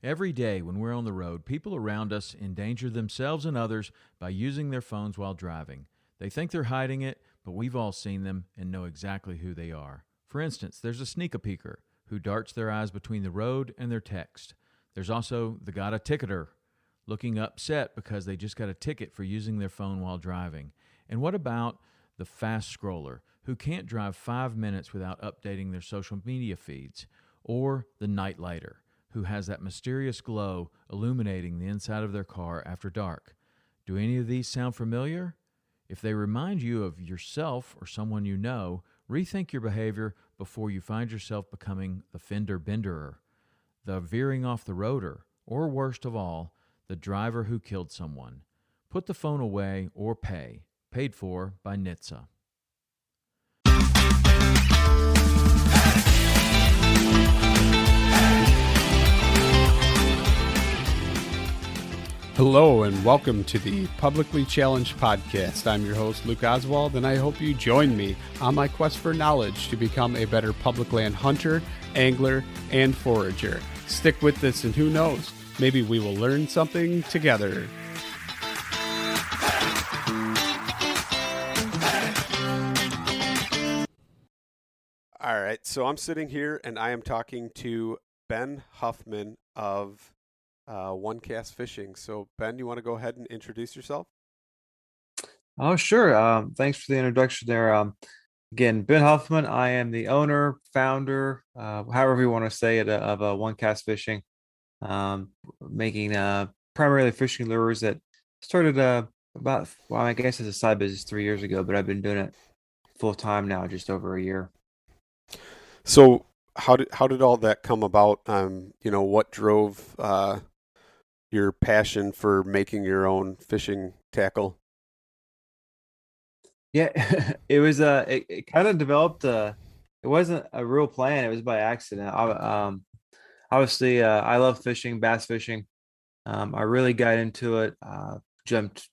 Every day when we're on the road, people around us endanger themselves and others by using their phones while driving. They think they're hiding it, but we've all seen them and know exactly who they are. For instance, there's a sneak-a-peeker who darts their eyes between the road and their text. There's also the got a ticketer, looking upset because they just got a ticket for using their phone while driving. And what about the fast scroller who can't drive 5 minutes without updating their social media feeds? Or the night lighter who has that mysterious glow illuminating the inside of their car after dark? Do any of these sound familiar? If they remind you of yourself or someone you know, rethink your behavior before you find yourself becoming the fender benderer, the veering off the roader, or worst of all, the driver who killed someone. Put the phone away or pay. Paid for by NHTSA. Hello and welcome to the Publicly Challenged Podcast. I'm your host, Luke Oswald, and I hope you join me on my quest for knowledge to become a better public land hunter, angler, and forager. Stick with this and who knows, maybe we will learn something together. All right, so I'm sitting here and I am talking to Ben Huffman of OneCast Fishing. So Ben, you want to go ahead and introduce yourself? Oh, sure. Thanks for the introduction there. Again, Ben Huffman. I am the owner, founder, however you want to say it, of OneCast Fishing, making primarily fishing lures that started I guess as a side business 3 years ago, but I've been doing it full time now, just over a year. So how did all that come about? What drove your passion for making your own fishing tackle? Yeah, it kind of developed. It wasn't a real plan. It was by accident. Obviously, I love fishing, bass fishing. I really got into it. Jumped,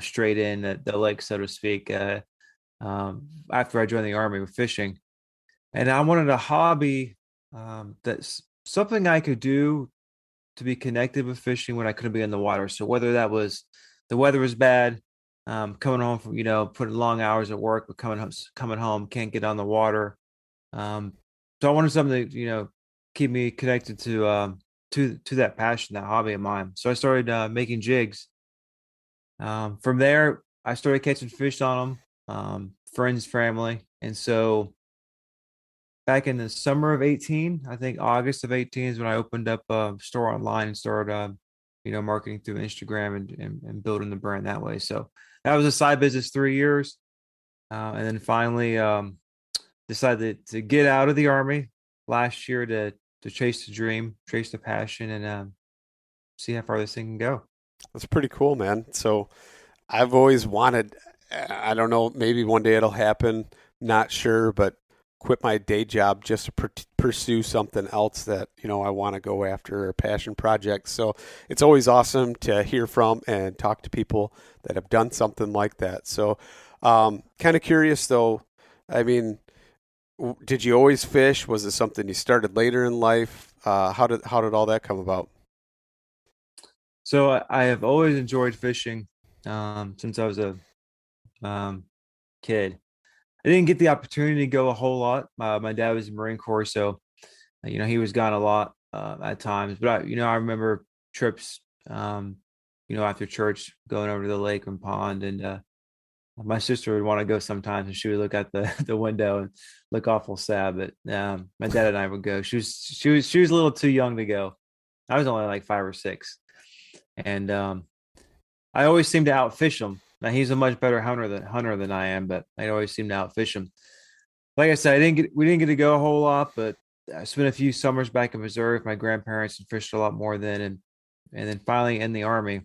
straight in the lake, so to speak. After I joined the Army with fishing, and I wanted a hobby that's something I could do to be connected with fishing when I couldn't be in the water. So whether that was the weather was bad, coming home from putting long hours at work, but coming home can't get on the water. So I wanted something to keep me connected to that passion, that hobby of mine. So I started making jigs. From there, I started catching fish on them, friends, family, and so back in the summer of 18, I think August of 18 is when I opened up a store online and started, marketing through Instagram and building the brand that way. So that was a side business 3 years. And then finally decided to get out of the Army last year to chase the dream, chase the passion, and see how far this thing can go. That's pretty cool, man. So I've always wanted, I don't know, maybe one day it'll happen, not sure, but quit my day job just to pursue something else that, I want to go after, a passion project. So it's always awesome to hear from and talk to people that have done something like that. So kind of curious though, I mean, did you always fish? Was it something you started later in life? How did all that come about? So I have always enjoyed fishing since I was a kid. I didn't get the opportunity to go a whole lot. My dad was in the Marine Corps, so he was gone a lot at times. But I remember trips, after church, going over to the lake and pond, and my sister would want to go sometimes, and she would look out the window and look awful sad. But my dad and I would go. She was a little too young to go. I was only like 5 or 6, and I always seemed to outfish him. Now he's a much better hunter than I am, but I always seem to outfish him. Like I said, we didn't get to go a whole lot, but I spent a few summers back in Missouri with my grandparents and fished a lot more then. And then finally in the Army,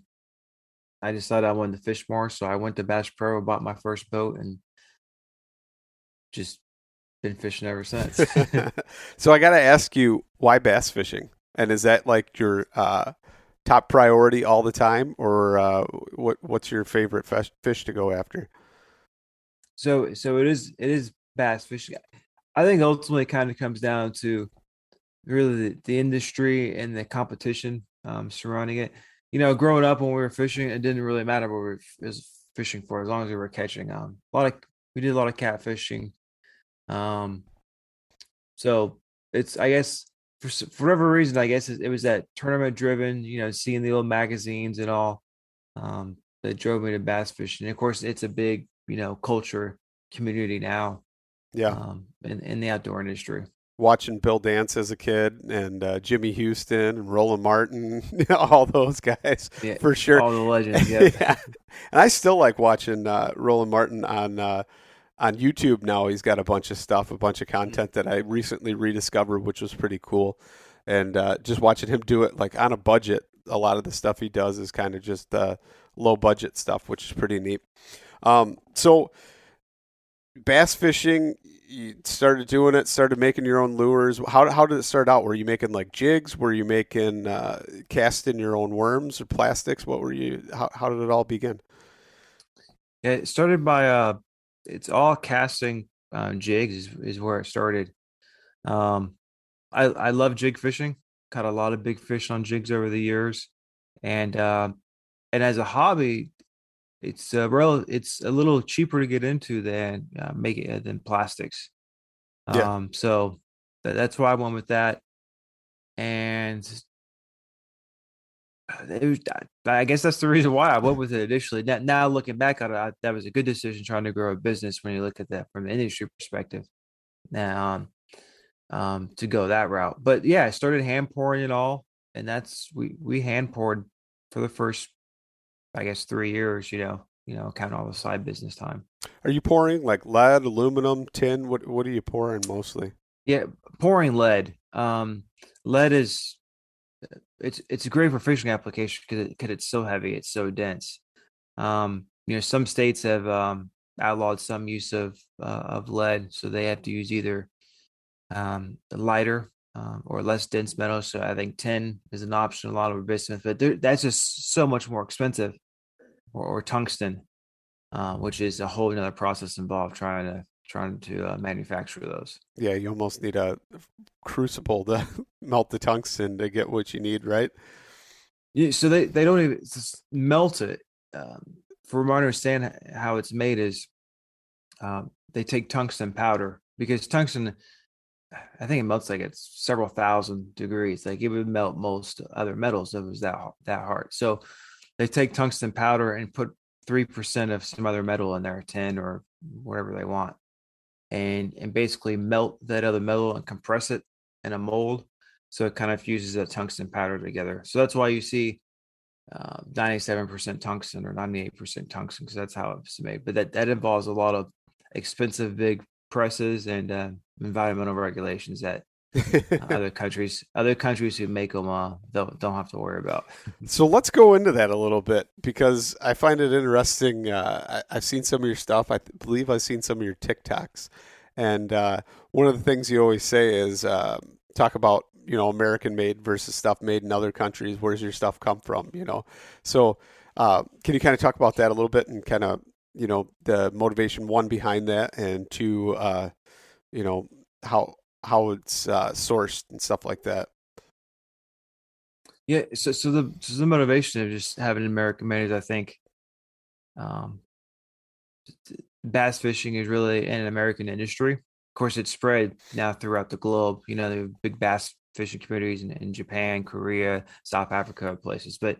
I decided I wanted to fish more. So I went to Bass Pro, bought my first boat, and just been fishing ever since. So I got to ask you, why bass fishing? And is that like your top priority all the time, or what's your favorite fish to go after? So it is bass fishing. I think ultimately it kind of comes down to really the industry and the competition surrounding it. Growing up when we were fishing, it didn't really matter what we were was fishing for as long as we were catching. We did a lot of catfishing. Um, so it's I guess for whatever reason, I guess it was that tournament driven. Seeing the old magazines and all that drove me to bass fishing. And of course, it's a big culture community now Yeah. in the outdoor industry. Watching Bill Dance as a kid and Jimmy Houston and Roland Martin, all those guys Yeah, for sure. all the legends. Yep. Yeah. And I still like watching Roland Martin on YouTube now. He's got a bunch of stuff, a bunch of content that I recently rediscovered, which was pretty cool. And just watching him do it like on a budget. A lot of the stuff he does is kind of just low budget stuff, which is pretty neat. So bass fishing, you started doing it, started making your own lures. How did it start out? Were you making like jigs? Were you making casting your own worms or plastics? What were you? How did it all begin? Yeah, it started by it's all casting jigs is where it started. Um, I love jig fishing. Caught a lot of big fish on jigs over the years, and as a hobby, it's a little cheaper to get into than than plastics. Yeah. So that's why I went with that, and it was, I guess that's the reason why I went with it initially. Now looking back on it, that was a good decision trying to grow a business when you look at that from an industry perspective. Now, to go that route, but yeah, I started hand pouring it all, and that's we hand poured for the first, I guess, 3 years. Counting all the side business time. Are you pouring like lead, aluminum, tin? What are you pouring mostly? Yeah, pouring lead. Lead is it's great for fishing application because it's so heavy, it's so dense. Some states have outlawed some use of lead, so they have to use either the lighter or less dense metals. So I think tin is an option. A lot of bismuth, but that's just so much more expensive. Or tungsten, which is a whole another process involved trying to manufacture those. Yeah, you almost need a crucible to melt the tungsten to get what you need, right? Yeah, so they don't even just melt it. From what I understand, how it's made is they take tungsten powder because tungsten, I think it melts like it's several thousand degrees. Like it would melt most other metals if it was that hard. So they take tungsten powder and put 3% of some other metal in there, 10 or whatever they want, and basically melt that other metal and compress it in a mold. So it kind of fuses that tungsten powder together. So that's why you see 97% tungsten or 98% tungsten, because that's how it's made. But that involves a lot of expensive big presses and environmental regulations that other countries who make them don't have to worry about. So let's go into that a little bit because I find it interesting. I've seen some of your stuff. I believe I've seen some of your TikToks, and one of the things you always say is talk about American made versus stuff made in other countries. Where's your stuff come from? So can you kind of talk about that a little bit and kind of the motivation, one, behind that, and two, how it's sourced and stuff like that. Yeah, so the motivation of just having American made is, I think, um, bass fishing is really an American industry. Of course, it's spread now throughout the globe. The big bass fishing communities in Japan, Korea, South Africa, places. But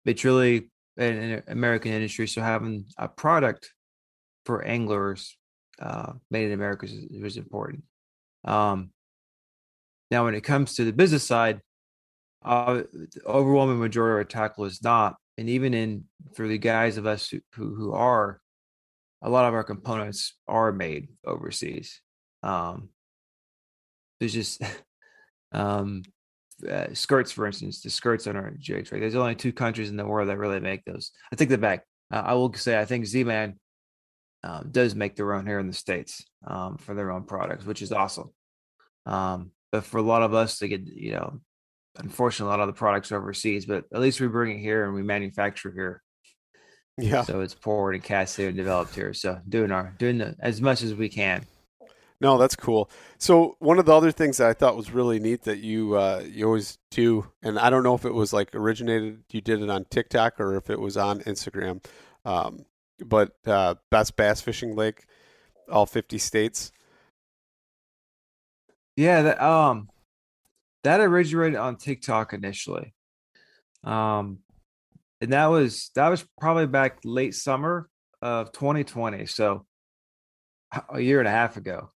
it's really an American industry. So having a product for anglers made in America was important. Um, Now, when it comes to the business side, the overwhelming majority of our tackle is not, and even for the guys of us who are, a lot of our components are made overseas. Um, there's just um, skirts, for instance, the skirts on our jigs, right? There's only two countries in the world that really make those. I take that back. I will say I think Z-Man does make their own here in the States for their own products, which is awesome. But for a lot of us to get, unfortunately, a lot of the products are overseas, but at least we bring it here and we manufacture here. Yeah. So it's poured and cast here and developed here. So doing as much as we can. No, that's cool. So one of the other things that I thought was really neat that you always do, and I don't know if it was like originated, you did it on TikTok or if it was on Instagram, um, but best bass fishing lake, all 50 states. Yeah, that originated on TikTok initially. Um, and that was probably back late summer of 2020, so a year and a half ago.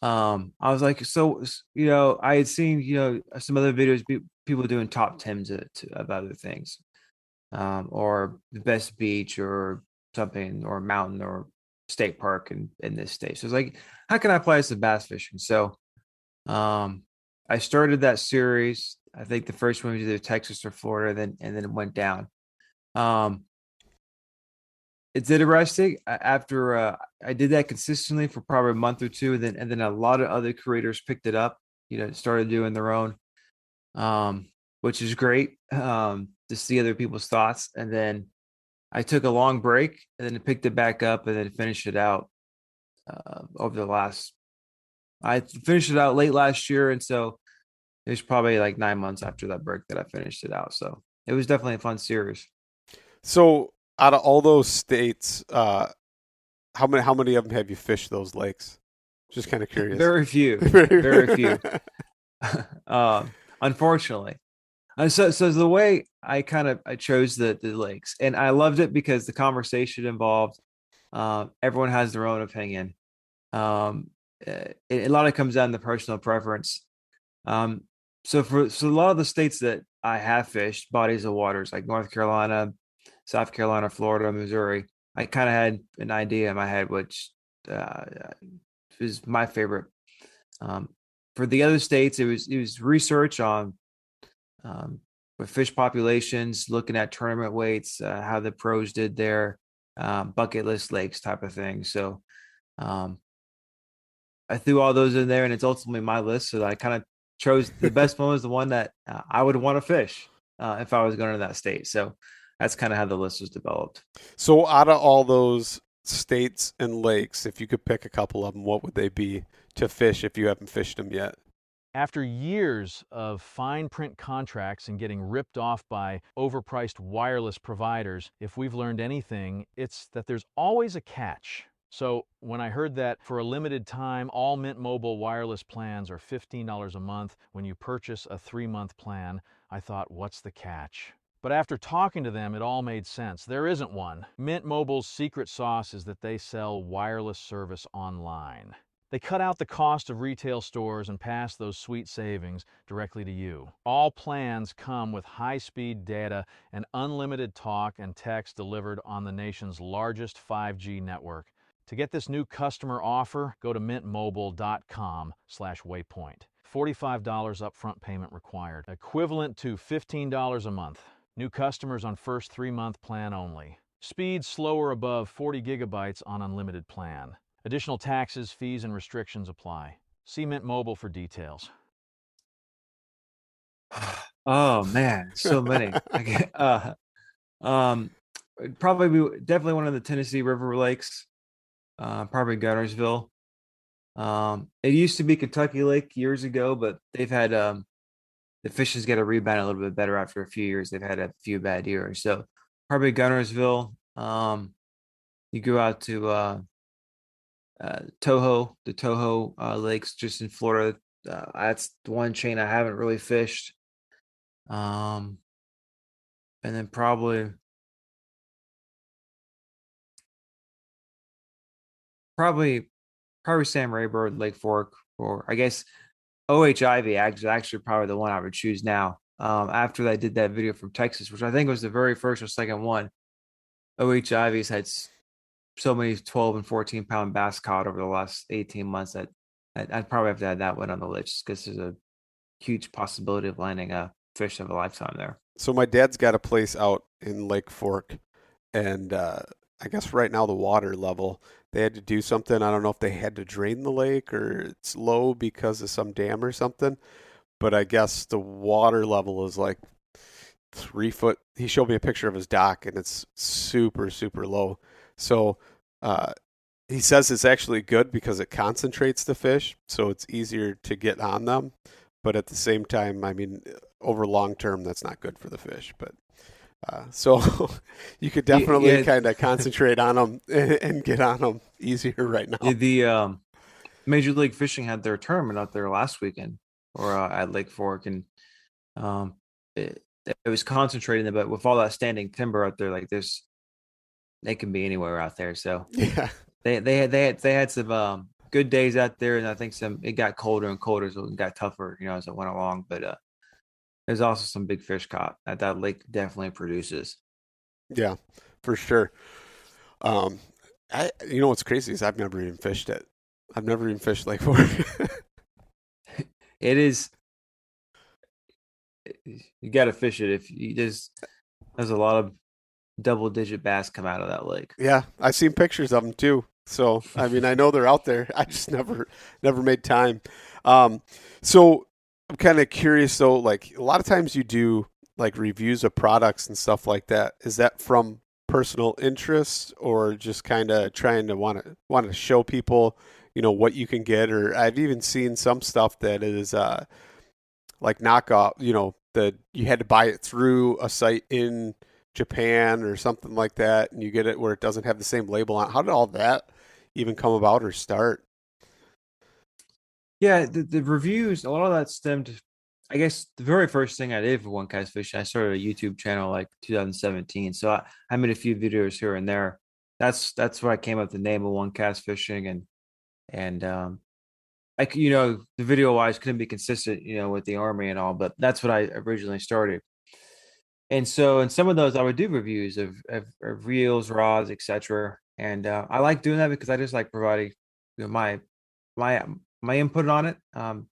I was like, so I had seen some other videos, people doing top tens of other things, or the best beach or something, or mountain or state park in this state. So it's like, how can I apply this to bass fishing? So um, I started that series. I think the first one was either Texas or Florida, then it went down. Um, it's interesting. After I did that consistently for probably a month or two, and then a lot of other creators picked it up. Started doing their own, which is great to see other people's thoughts. And then I took a long break, and then picked it back up, and then finished it out over the last. I finished it out late last year, and so it was probably like 9 months after that break that I finished it out. So it was definitely a fun series. So out of all those states, how many of them have you fished those lakes? Just kind of curious. Very few, very few. Unfortunately. So the way I chose the lakes, and I loved it because the conversation involved, everyone has their own opinion. A lot of it comes down to personal preference. Um, so a lot of the states that I have fished, bodies of waters like North Carolina, South Carolina, Florida, Missouri, I kind of had an idea in my head which uh, is my favorite. Um, for the other states, it was research on um, with fish populations, looking at tournament weights, how the pros did their bucket list lakes type of thing. So um, I threw all those in there, and it's ultimately my list. So I kind of chose the best one was the one that I would want to fish if I was going to that state. So that's kind of how the list was developed. So out of all those states and lakes, if you could pick a couple of them, what would they be to fish if you haven't fished them yet? After years of fine print contracts and getting ripped off by overpriced wireless providers, if we've learned anything, it's that there's always a catch. So when I heard that for a limited time, all Mint Mobile wireless plans are $15 a month when you purchase a 3-month plan, I thought, what's the catch? But after talking to them, it all made sense. There isn't one. Mint Mobile's secret sauce is that they sell wireless service online. They cut out the cost of retail stores and pass those sweet savings directly to you. All plans come with high-speed data and unlimited talk and text delivered on the nation's largest 5G network. To get this new customer offer, go to mintmobile.com/waypoint. $45 upfront payment required, equivalent to $15 a month. New customers on first 3-month plan only. Speed slower above 40 gigabytes on unlimited plan. Additional taxes, fees, and restrictions apply. See Mint Mobile for details. Oh man, so many. Um, definitely one of the Tennessee River Lakes. Probably Gunnersville. It used to be Kentucky Lake years ago, but they've had the fishing's got to rebound a little bit better after a few years. They've had a few bad years, so probably Gunnersville. You go out to Toho, the Toho lakes just in Florida. That's the one chain I haven't really fished. Um, and then probably probably Sam Rayburn, Lake Fork, or I guess OHIV actually probably the one I would choose now. After I did that video from Texas, which I think was the very first or second one, OHIV's had so many 12 and 14 pound bass caught over the last 18 months that I'd probably have to add that one on the list because there's a huge possibility of landing a fish of a lifetime there. So my dad's got a place out in Lake Fork, and I guess right now the water level, they had to do something. I don't know if they had to drain the lake or it's low because of some dam or something, but I guess the water level is like 3 foot. He showed me a picture of his dock, and it's super, super low. So he says it's actually good because it concentrates the fish, so it's easier to get on them. But at the same time, I mean, over long term, that's not good for the fish. But so you could definitely Yeah, kind of concentrate on them and get on them easier right now. the Major League Fishing had their tournament out there last weekend, or at Lake Fork, and um, it was concentrating, but with all that standing timber out there, like they can be anywhere out there. So Yeah, they had some good days out there, and I think it got colder and colder, so it got tougher, as it went along. But there's also some big fish caught that lake definitely produces. yeah, for sure. Um, what's crazy is I've never even fished it. I've never even fished Lake Fork. It is you got to fish it if you there's a lot of double digit bass come out of that lake. Yeah, I've seen pictures of them too. So I mean, I know they're out there. I just never made time. So I'm kind of curious though. Like a lot of times you do like reviews of products and stuff like that. Is that from personal interest or just kind of trying to want to show people, what you can get? Or I've even seen some stuff that is like knockoff. That you had to buy it through a site in Japan or something like that, and you get it where it doesn't have the same label on it. How did all that even come about or start? Yeah, the reviews, a lot of that stemmed. I guess the very first thing I did for OneCast Fishing, I started a YouTube channel like 2017. So I made a few videos here and there. That's where I came up with the name of OneCast Fishing, and the video wise couldn't be consistent, with the Army and all, but that's what I originally started. And so in some of those, I would do reviews of reels, rods, etc. And I like doing that because I just like providing my my input on it.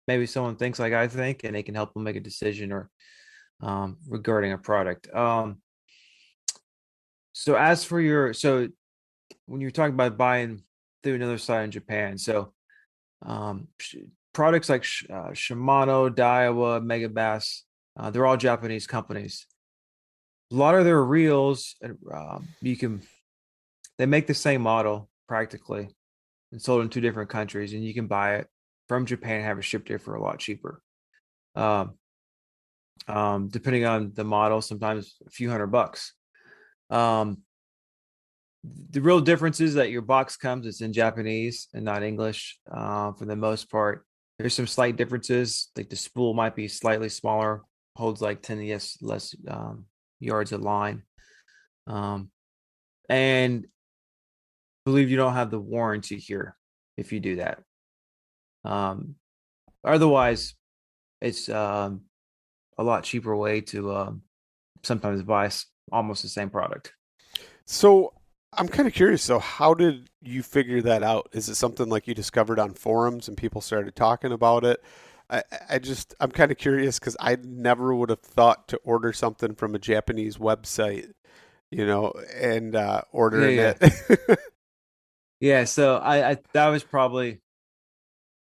Maybe someone thinks like I think, and they can help them make a decision or regarding a product. So as for when you're talking about buying through another site in Japan, so products like Shimano, Daiwa, Megabass, they're all Japanese companies. A lot of their reels, they make the same model practically and sold in two different countries, and you can buy it from Japan and have it shipped here for a lot cheaper. Um, Depending on the model, sometimes a few $100. Um, the real difference is that your box it's in Japanese and not English for the most part. There's some slight differences, like the spool might be slightly smaller, holds like 10 less yards of line. And believe you don't have the warranty here if you do that. Otherwise, it's a lot cheaper way to sometimes buy almost the same product. So I'm kind of curious. So how did you figure that out? Is it something like you discovered on forums and people started talking about it? I'm kind of curious because I never would have thought to order something from a Japanese website, and ordering Yeah, it. yeah. So I that was probably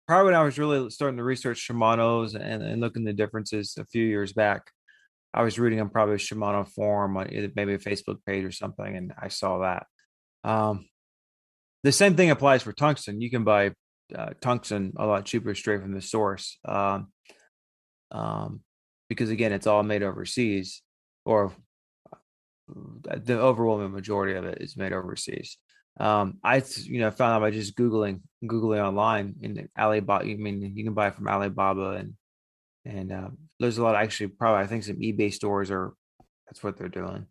when I was really starting to research Shimano's and looking at the differences a few years back. I was reading on probably a Shimano forum on maybe a Facebook page or something, and I saw that. Um, the same thing applies for tungsten. You can buy tungsten a lot cheaper straight from the source, um, because again, it's all made overseas, or the overwhelming majority of it is made overseas. I found out by just googling online in Alibaba. I mean, you can buy it from Alibaba and there's a lot actually probably I think some eBay stores that's what they're doing.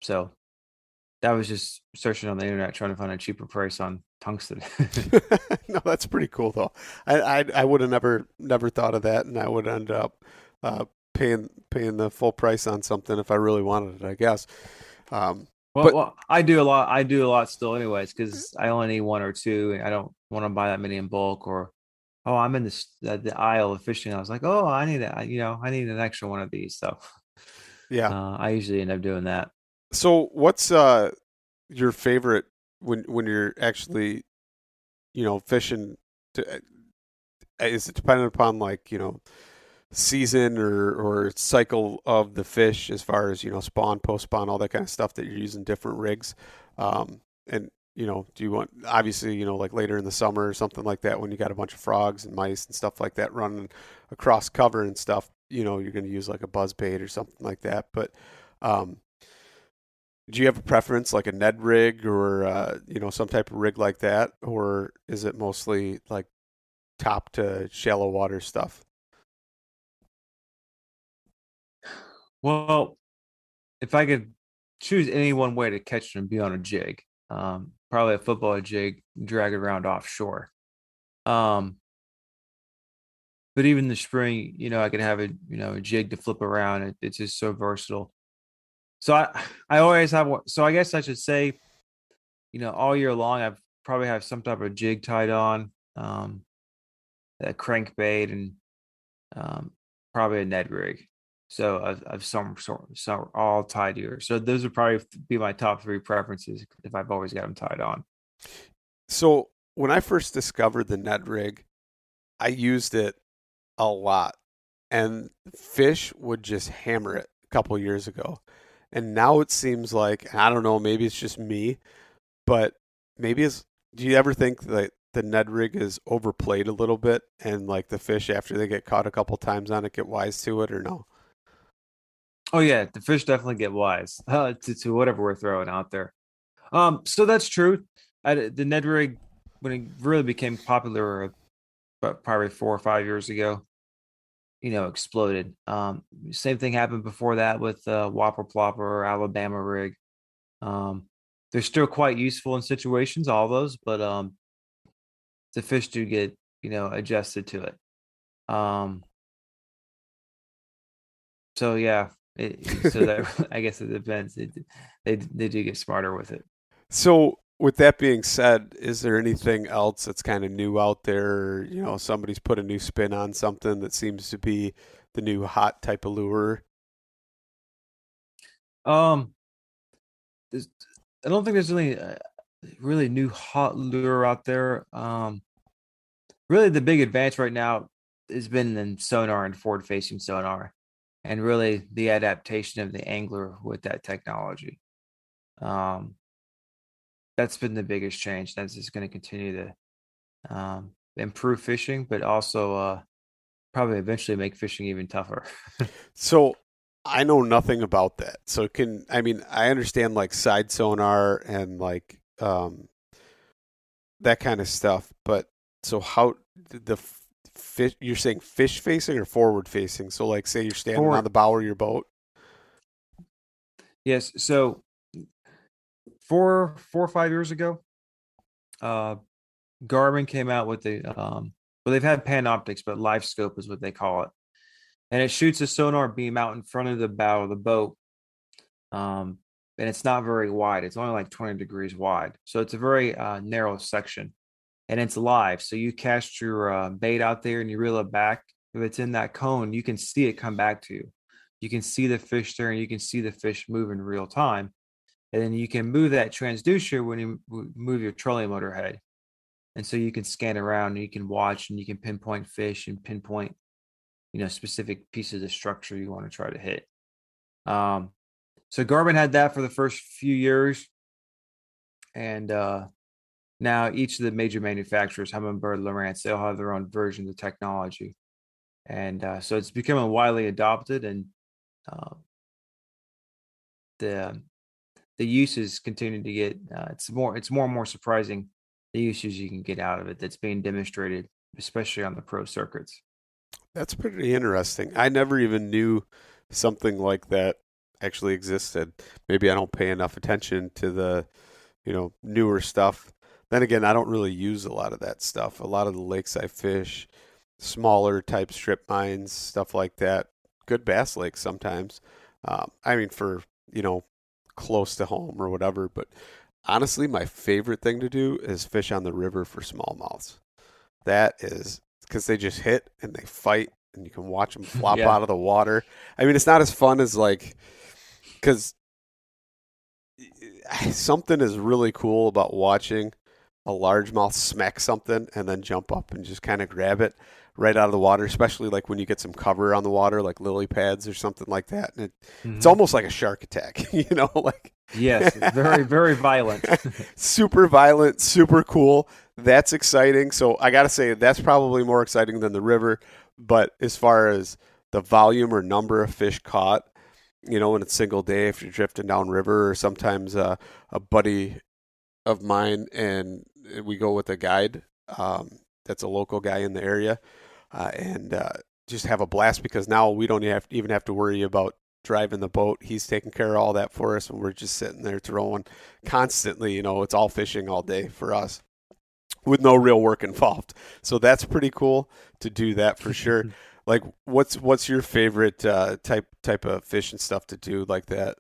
So that was just searching on the internet trying to find a cheaper price on tungsten. No, that's pretty cool though. I would have never thought of that, and I would end up paying the full price on something if I really wanted it, I guess. Well, I do a lot. I do a lot still, anyways, because I only need one or two, and I don't want to buy that many in bulk. Or, oh, I'm in the aisle of fishing. I was like, oh, I need I need an extra one of these. So, Yeah. I usually end up doing that. So what's your favorite when you're actually fishing? Is it dependent upon like season or cycle of the fish as far as spawn, post spawn, all that kind of stuff that you're using different rigs? And do you want, obviously, like later in the summer or something like that when you got a bunch of frogs and mice and stuff like that running across cover and stuff, you're going to use like a buzz bait or something like that. But um, do you have a preference, like a Ned rig or, some type of rig like that? Or is it mostly like top to shallow water stuff? Well, if I could choose any one way to catch them, be on a jig. Probably a football jig, drag it around offshore. Um, but even in the spring, I could have a jig to flip around. It's just so versatile. So I always have one. So I guess I should say, all year long, I've probably have some type of jig tied on, a crankbait, and probably a Ned rig. So I've some all tied here. So those would probably be my top three preferences if I've always got them tied on. So when I first discovered the Ned rig, I used it a lot, and fish would just hammer it a couple years ago. And now it seems like, I don't know, maybe it's just me, but do you ever think that the Ned rig is overplayed a little bit and like the fish after they get caught a couple times on it get wise to it or no? Oh yeah, the fish definitely get wise to whatever we're throwing out there. So that's true. The Ned rig, when it really became popular, but probably 4 or 5 years ago, exploded. Same thing happened before that with Whopper Plopper or Alabama rig. They're still quite useful in situations, all those, but the fish do get adjusted to it. So yeah, so that I guess it depends. They do get smarter with it. So with that being said, is there anything else that's kind of new out there? Somebody's put a new spin on something that seems to be the new hot type of lure. Um, I don't think there's any really new hot lure out there. Really the big advance right now has been in sonar and forward facing sonar, and really the adaptation of the angler with that technology. Um, that's been the biggest change. That's just going to continue to improve fishing, but also probably eventually make fishing even tougher. So I know nothing about that. So I understand like side sonar and like that kind of stuff, but so how did the fish, you're saying fish facing or forward facing? So like say you're standing Forward, on the bow of your boat. yes. So 4 or 5 years ago, uh, Garmin came out with well, they've had Panoptics, but Live Scope is what they call it, and it shoots a sonar beam out in front of the bow of the boat. Um, and it's not very wide. It's only like 20 degrees wide, so it's a very narrow section, and it's live. So you cast your bait out there and you reel it back. If it's in that cone, you can see it come back to you. You can see the fish there, and you can see the fish move in real time. And then you can move that transducer when you move your trolling motor head. And so you can scan around and you can watch and you can pinpoint fish and pinpoint, specific pieces of structure you want to try to hit. So Garmin had that for the first few years. And now each of the major manufacturers, Humminbird, Lowrance, they all have their own version of the technology. And so it's becoming widely adopted, and uh, the uses continue to get it's more and more surprising the uses you can get out of it that's being demonstrated, especially on the pro circuits. That's pretty interesting. I never even knew something like that actually existed. Maybe I don't pay enough attention to the, newer stuff. Then again, I don't really use a lot of that stuff. A lot of the lakes I fish, smaller type strip mines, stuff like that. Good bass lakes sometimes. For, close to home or whatever. But honestly, my favorite thing to do is fish on the river for smallmouths. That is because they just hit and they fight and you can watch them flop Yeah. out of the water. It's not as fun as because something is really cool about watching a largemouth smack something and then jump up and just kind of grab it right out of the water, especially like when you get some cover on the water, like lily pads or something like that. And it's Mhm. almost like a shark attack, like Yes, very, very violent. Super violent, super cool. That's exciting. So I got to say, that's probably more exciting than the river. But as far as the volume or number of fish caught, in a single day, if you're drifting down river, or sometimes a buddy of mine and we go with a guide that's a local guy in the area and just have a blast because now we don't even have to worry about driving the boat. He's taking care of all that for us, and we're just sitting there throwing constantly. It's all fishing all day for us with no real work involved. So that's pretty cool to do that for sure. Like, what's your favorite type of fish and stuff to do like that?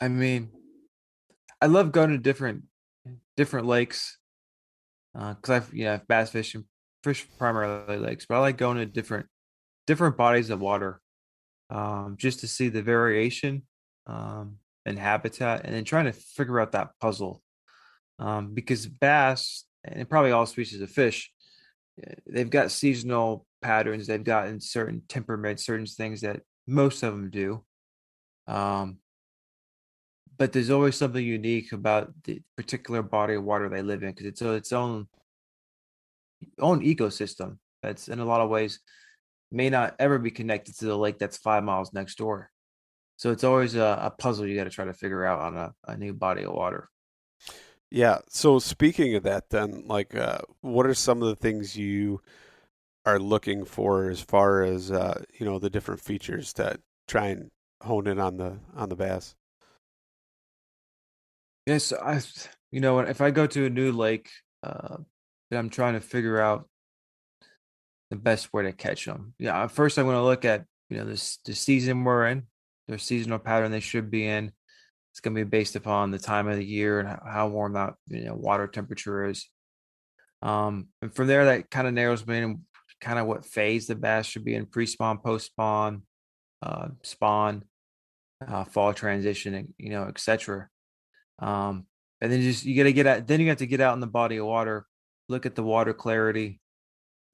I mean, I love going to different lakes because I've bass fishing, fish primarily lakes, but I like going to different bodies of water just to see the variation in habitat, and then trying to figure out that puzzle. Because bass and probably all species of fish, they've got seasonal patterns. They've got in certain temperaments, certain things that most of them do. Um, but there's always something unique about the particular body of water they live in because it's its own ecosystem that's in a lot of ways may not ever be connected to the lake that's 5 miles next door. So it's always a puzzle you got to try to figure out on a new body of water. Yeah. So speaking of that, then, like, what are some of the things you are looking for as far as the different features to try and hone in on the bass? Yes, if I go to a new lake, and I'm trying to figure out the best way to catch them. Yeah, first I'm going to look at the season we're in, their seasonal pattern they should be in. It's going to be based upon the time of the year and how warm that water temperature is. And from there, that kind of narrows me in kind of what phase the bass should be in: pre-spawn, post-spawn, spawn, fall transition, and etc. And then just you got to get out. Then you have to get out in the body of water, look at the water clarity,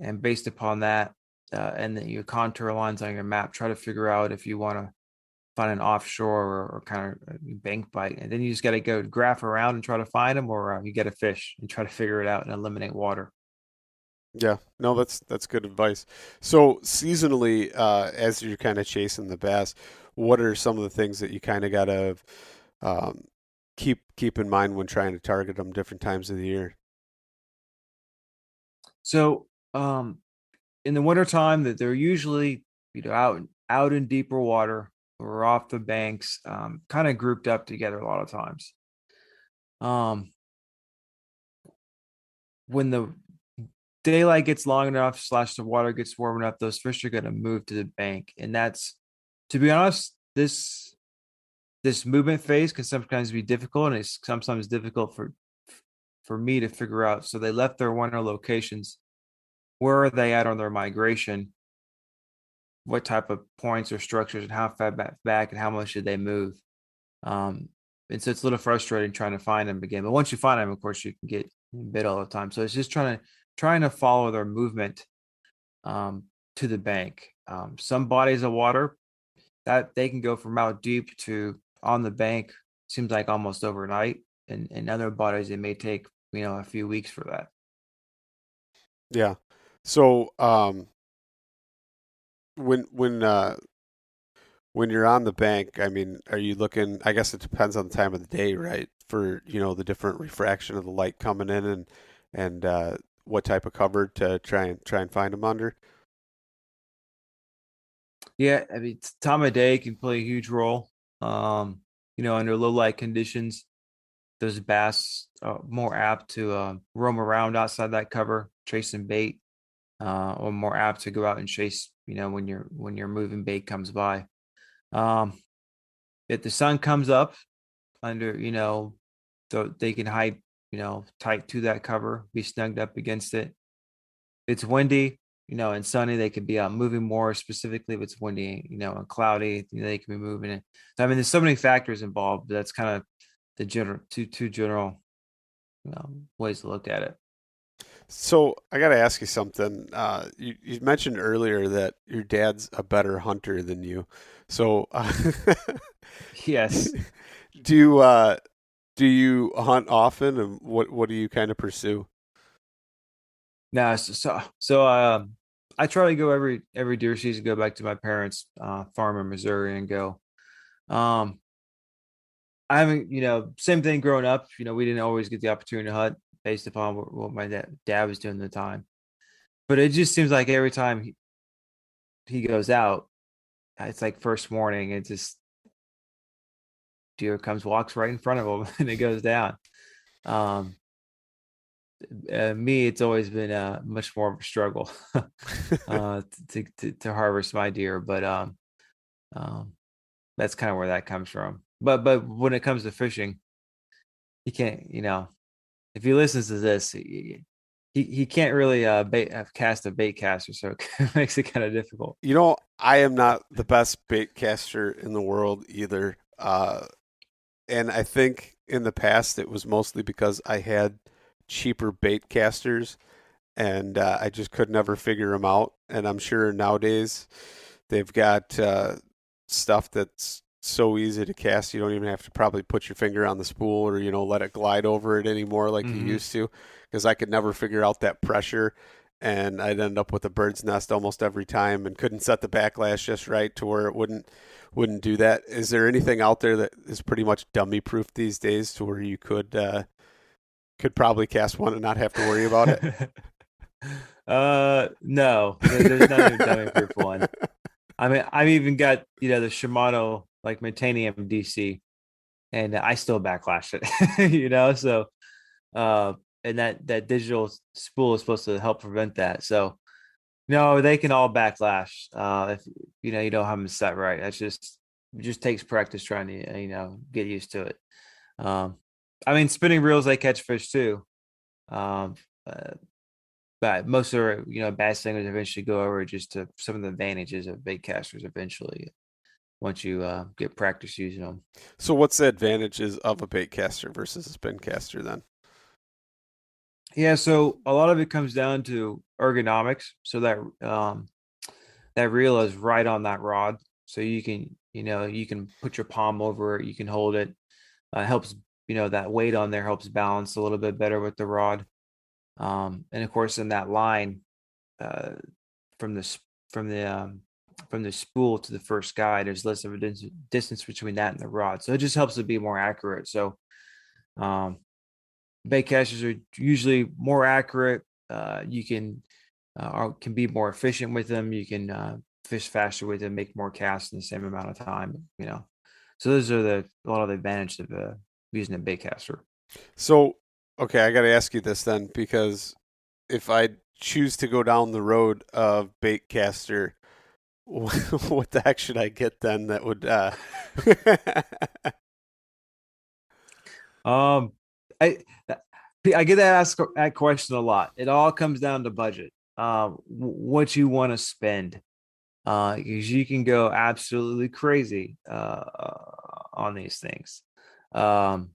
and based upon that, and then your contour lines on your map, try to figure out if you want to find an offshore or kind of bank bite, and then you just got to go graph around and try to find them, or you get a fish and try to figure it out and eliminate water. Yeah, no, that's good advice. So seasonally, as you're kind of chasing the bass, what are some of the things that you kind of gotta um, keep in mind when trying to target them different times of the year? So, in the wintertime, that they're usually out in deeper water or off the banks, kind of grouped up together a lot of times. Um, when the daylight gets long enough slash the water gets warm enough, those fish are going to move to the bank, and that's, to be honest, this movement phase can sometimes be difficult, and it's sometimes difficult for me to figure out. So they left their winter locations. Where are they at on their migration? What type of points or structures, and how far back and how much did they move? Um, and so it's a little frustrating trying to find them again. But once you find them, of course, you can get bit all the time. So it's just trying to follow their movement um, to the bank. Some bodies of water that they can go from out deep to on the bank seems like almost overnight, and other bodies it may take a few weeks for that. Yeah. So when when uh, when you're on the bank, I mean, are you looking? I guess it depends on the time of the day, right? For the different refraction of the light coming in and what type of cover to try and find them under. Yeah, I mean, time of day can play a huge role. Under low light conditions, those bass are more apt to roam around outside that cover, chasing bait, or more apt to go out and chase. When your moving bait comes by. Um, if the sun comes up under, so they can hide, tight to that cover, be snugged up against it. If it's windy, and sunny, they could be out moving more. Specifically, if it's windy, and cloudy, they can be moving it. So, I mean, there's so many factors involved. But that's kind of the general two general ways to look at it. So I got to ask you something. You mentioned earlier that your dad's a better hunter than you. So Yes. do you hunt often, and what do you kind of pursue? No, I try to go every deer season, go back to my parents' farm in Missouri and go. Um, I haven't, same thing growing up. We didn't always get the opportunity to hunt based upon what my dad was doing at the time. But it just seems like every time he goes out, it's like first morning, it just deer comes, walks right in front of him, and it goes down. Um, Me, it's always been much more of a struggle to harvest my deer, but um, that's kind of where that comes from. But when it comes to fishing, he can't, if he listens to this, he can't really cast a bait caster, so it makes it kind of difficult. I am not the best bait caster in the world either. And I think in the past it was mostly because I had cheaper bait casters and I just could never figure them out. And I'm sure nowadays they've got stuff that's so easy to cast. You don't even have to probably put your finger on the spool or let it glide over it anymore like you Hmm. used to. Because I could never figure out that pressure, and I'd end up with a bird's nest almost every time, and couldn't set the backlash just right to where it wouldn't do that. Is there anything out there that is pretty much dummy proof these days to where you could probably cast one and not have to worry about it? No, there's not even dummy proof one. I mean, I've even got the Shimano like Titanium DC, and I still backlash it. So uh, and that digital spool is supposed to help prevent that. So no, they can all backlash if you don't have them set right. It just takes practice trying to get used to it. Um, I mean, spinning reels they catch fish too. Um, uh, but most of our bass singers eventually go over just to some of the advantages of bait casters eventually once you get practice using them. So what's the advantages of a bait caster versus a spin caster then? Yeah, so a lot of it comes down to ergonomics. So that reel is right on that rod, so you can put your palm over it, you can hold it. Helps that weight on there helps balance a little bit better with the rod. And of course, in that line, uh, from the from the from the spool to the first guy, there's less of a distance between that and the rod, so it just helps it be more accurate. So um, bait casters are usually more accurate. You can be more efficient with them. You can fish faster with them, make more casts in the same amount of time. So those are a lot of the advantages of using a bait caster. So, okay, I got to ask you this then, because if I choose to go down the road of baitcaster, what the heck should I get then that would Um, I I get that question a lot. It all comes down to budget. What you want to spend. Because you can go absolutely crazy on these things. Um,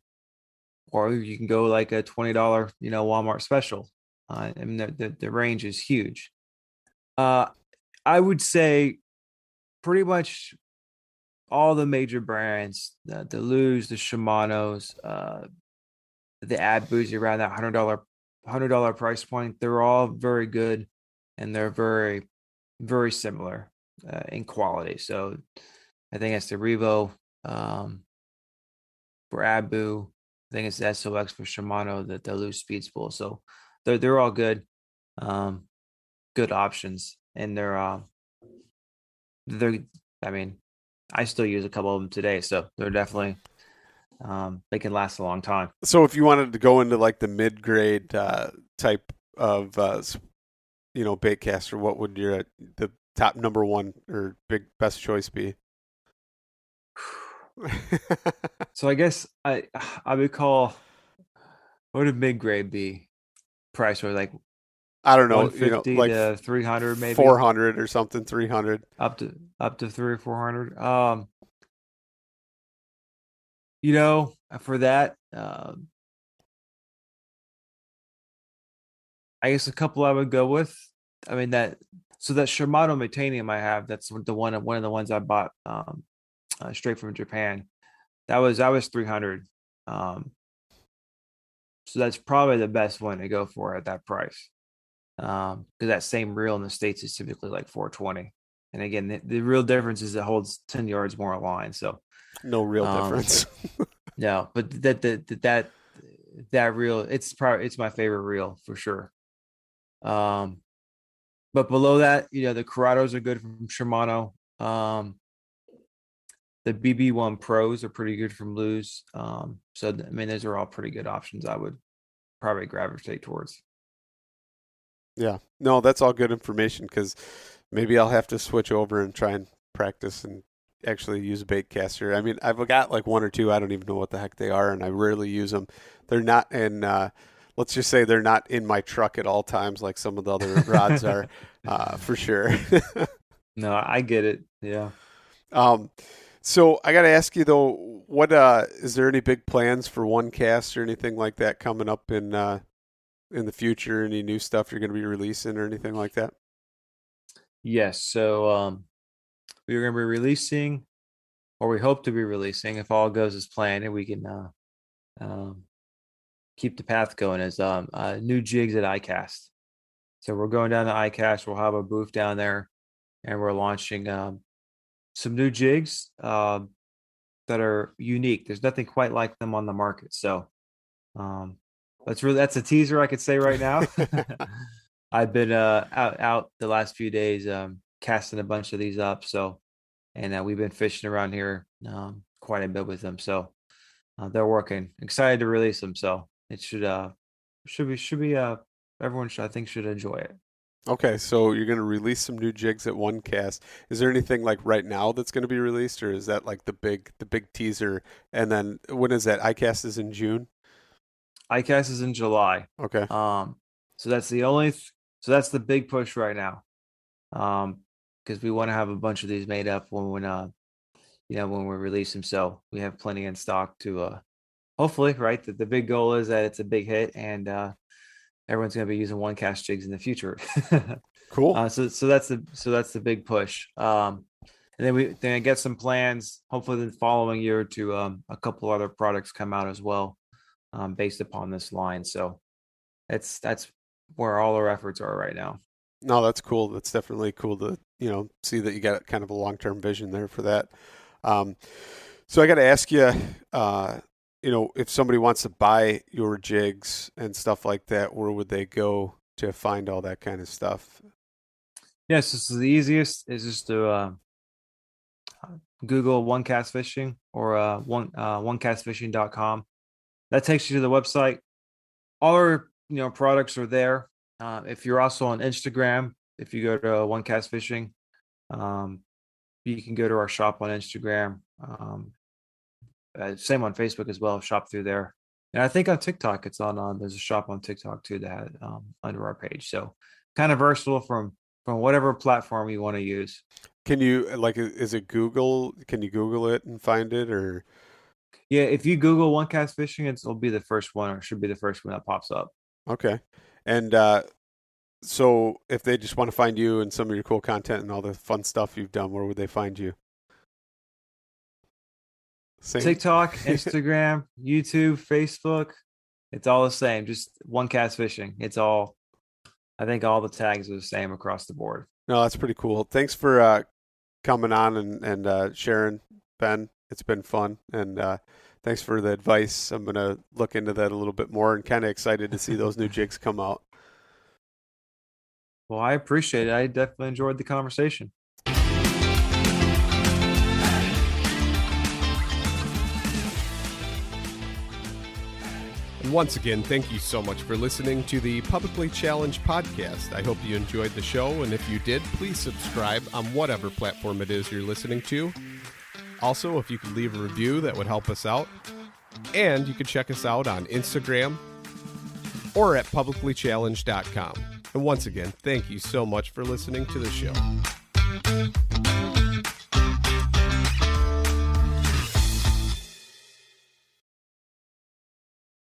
or you can go like a $20, Walmart special. I mean, the range is huge. Uh, I would say pretty much all the major brands, the Luz, the Shimano's, the Abus around that $100 price point. They're all very good, and they're very very similar in quality. So I think it's the Revo for Abu. I think it's the SOX for Shimano, the loose speed spool. So they're all good, um, good options, and they're. I mean, I still use a couple of them today, so they're definitely they can last a long time. so if you wanted to go into like the mid-grade type of baitcaster, what would your the top number one or big best choice be? So I guess I would call what would mid grade be price or like I don't know, 150 like to 300 maybe 400 or something, 300. up to 3 or 400. For that, I guess a couple I would go with. I mean that Shimano Metanium I have. That's one of the ones I bought straight from Japan. That was 300. So that's probably the best one to go for at that price. Because that same reel in the States is typically like 420. And again, the real difference is it holds 10 yards more line. So no real difference. No, but that reel, it's my favorite reel for sure. But below that, the Corrados are good from Shimano. The BB1 Pros are pretty good from Luz. So I mean, those are all pretty good options. I would probably gravitate towards. Yeah, no, that's all good information, because maybe I'll have to switch over and try and practice and actually use a bait caster. I mean, I've got like one or two. I don't even know what the heck they are, and I rarely use them. They're not in. Let's just say they're not in my truck at all times, like some of the other rods are, for sure. No, I get it. Yeah. So I got to ask you though, what is there any big plans for OneCast or anything like that coming up in the future? Any new stuff you're going to be releasing or anything like that? Yes. So we're going to be releasing, or we hope to be releasing, if all goes as planned, and we can keep the path going, as new jigs at ICAST. So we're going down to ICAST. We'll have a booth down there, and we're launching some new jigs that are unique. There's nothing quite like them on the market. So that's a teaser I could say right now. I've been out the last few days casting a bunch of these up. So, and we've been fishing around here quite a bit with them. So they're working. Excited to release them. So it should be everyone I think should enjoy it. Okay, so you're going to release some new jigs at OneCast. Is there anything like right now that's going to be released, or is that like the big teaser? And then when is that? ICAST is in June? ICAST is in July. Okay. So that's so that's the big push right now. Because we want to have a bunch of these made up when when we release them. So we have plenty in stock to hopefully, right? The big goal is that it's a big hit, and everyone's going to be using OneCast jigs in the future. Cool. So that's the big push. And then I get some plans, hopefully the following year, to a couple other products come out as well, based upon this line. So that's where all our efforts are right now. No, that's cool. That's definitely cool to see that you got kind of a long-term vision there for that. So I got to ask you, if somebody wants to buy your jigs and stuff like that, where would they go to find all that kind of stuff? Yes, this is the easiest. Is just to Google OneCast Fishing or onecastfishing.com. That takes you to the website. All our products are there. If you're also on Instagram, if you go to OneCast Fishing, you can go to our shop on Instagram. Same on Facebook as well. Shop through there, and I think on TikTok it's on. There's a shop on TikTok too that had under our page. So kind of versatile from whatever platform you want to use. Can you is it Google? Can you Google it and find it, or? Yeah, if you Google OneCast Fishing, it'll be the first one, or should be the first one that pops up. Okay, and so if they just want to find you and some of your cool content and all the fun stuff you've done, where would they find you? Same. TikTok, Instagram, YouTube, Facebook. It's all the same. Just OneCast Fishing. It's all. I think all the tags are the same across the board. No, that's pretty cool. Thanks for coming on and sharing, Ben. It's been fun, and thanks for the advice. I'm going to look into that a little bit more, and kind of excited to see those new jigs come out. Well, I appreciate it. I definitely enjoyed the conversation. And once again, thank you so much for listening to the Publicly Challenged podcast. I hope you enjoyed the show, and if you did, please subscribe on whatever platform it is you're listening to. Also, if you could leave a review, that would help us out. And you can check us out on Instagram or at publiclychallenged.com. And once again, thank you so much for listening to the show.